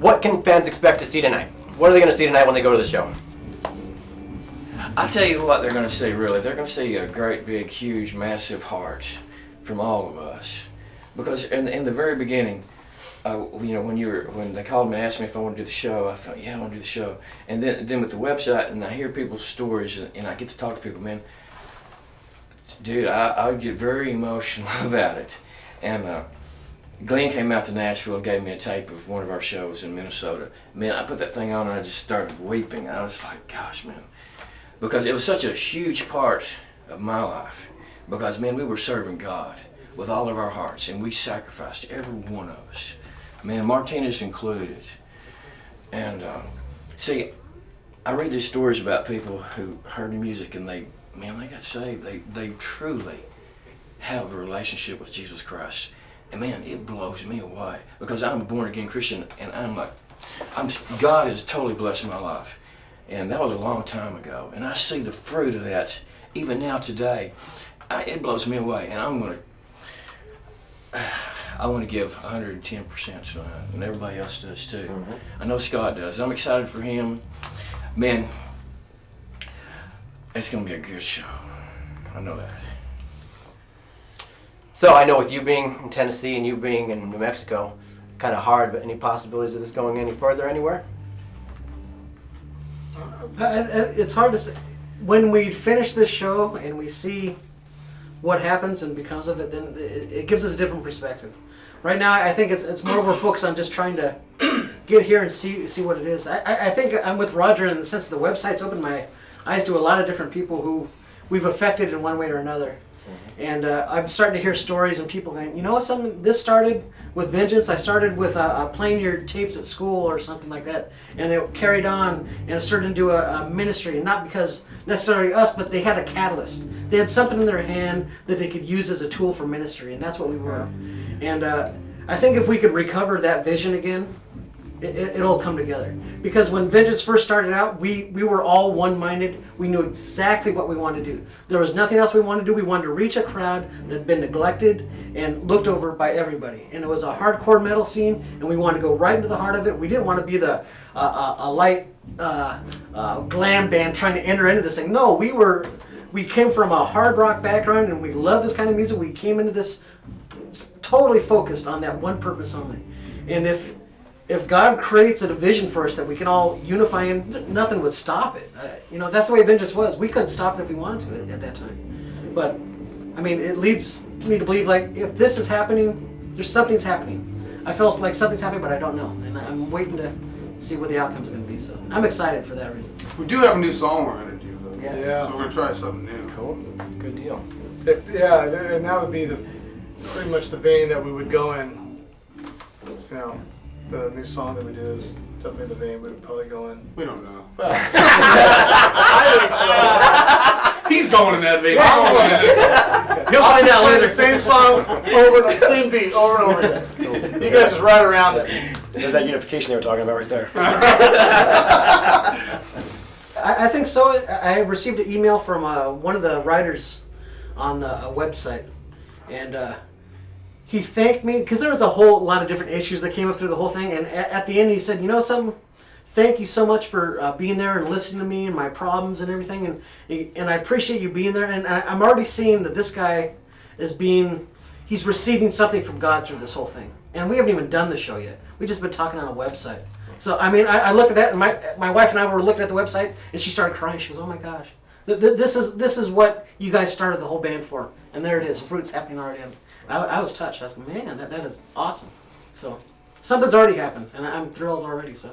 What can fans expect to see tonight? What are they going to see tonight when they go to the show? I'll tell you what they're going to see, really. They're going to see a great, big, huge, massive heart from all of us. Because in the very beginning, when they called me and asked me if I wanted to do the show, I felt, yeah, I want to do the show. And then with the website, and I hear people's stories, and I get to talk to people, man, dude, I get very emotional about it. And Glenn came out to Nashville and gave me a tape of one of our shows in Minnesota. Man, I put that thing on and I just started weeping. I was like, gosh, man. Because it was such a huge part of my life. Because, man, we were serving God with all of our hearts, and we sacrificed, every one of us. Man, Martinez included. And see, I read these stories about people who heard the music and they got saved. They truly have a relationship with Jesus Christ. And man, it blows me away. Because I'm a born-again Christian, and God has totally blessed my life. And that was a long time ago. And I see the fruit of that even now today. It blows me away. And I want to give 110% tonight, and everybody else does too. Mm-hmm. I know Scott does. I'm excited for him. Man, it's going to be a good show. I know that. So I know with you being in Tennessee and you being in New Mexico, kind of hard, but any possibilities of this going any further anywhere? It's hard to say. When we finish this show and we see what happens and becomes of it, then it gives us a different perspective. Right now, I think it's more we're focused on just trying to get here and see what it is. I think I'm with Roger in the sense that the website's opened my eyes to a lot of different people who we've affected in one way or another. And I'm starting to hear stories and people going, you know what, this started with vengeance. I started with playing your tapes at school or something like that. And it carried on and it started into a ministry. And not because necessarily us, but they had a catalyst. They had something in their hand that they could use as a tool for ministry. And that's what we were. And I think if we could recover that vision again, it'll come together. Because when Vengeance first started out, we were all one-minded. We knew exactly what we wanted to do. There was nothing else we wanted to do. We wanted to reach a crowd that had been neglected and looked over by everybody. And it was a hardcore metal scene, and we wanted to go right into the heart of it. We didn't want to be the light glam band trying to enter into this thing. No, we came from a hard rock background, and we loved this kind of music. We came into this totally focused on that one purpose only. And if God creates a vision for us that we can all unify in, nothing would stop it. That's the way Vengeance was. We couldn't stop it if we wanted to at that time. But, it leads me to believe, if this is happening, something's happening. I feel like something's happening, but I don't know. And I'm waiting to see what the outcome's going to be. So I'm excited for that reason. We do have a new song we're going to do, though. Yeah. So we're going to try something new. Cool. Good deal. And that would be pretty much the vein that we would go in. The new song that we do is definitely the vein we would probably go in. We don't know. I think so. He's going in that vein. I'm going in there. He'll find out later. The same song same beat over and over again. Cool. You guys just ride around it. There's that unification they were talking about right there. I think so. I received an email from one of the writers on the website, and he thanked me because there was a whole lot of different issues that came up through the whole thing. And at the end, he said, "You know something? Thank you so much for being there and listening to me and my problems and everything. And I appreciate you being there. And I'm already seeing that this guy he's receiving something from God through this whole thing. And we haven't even done the show yet. We've just been talking on a website. So I look at that, and my wife and I were looking at the website, and she started crying. She goes, "Oh my gosh, this is what you guys started the whole band for." And there it is, fruit's happening already. I was touched. I was like, man, that is awesome. So something's already happened, and I'm thrilled already. So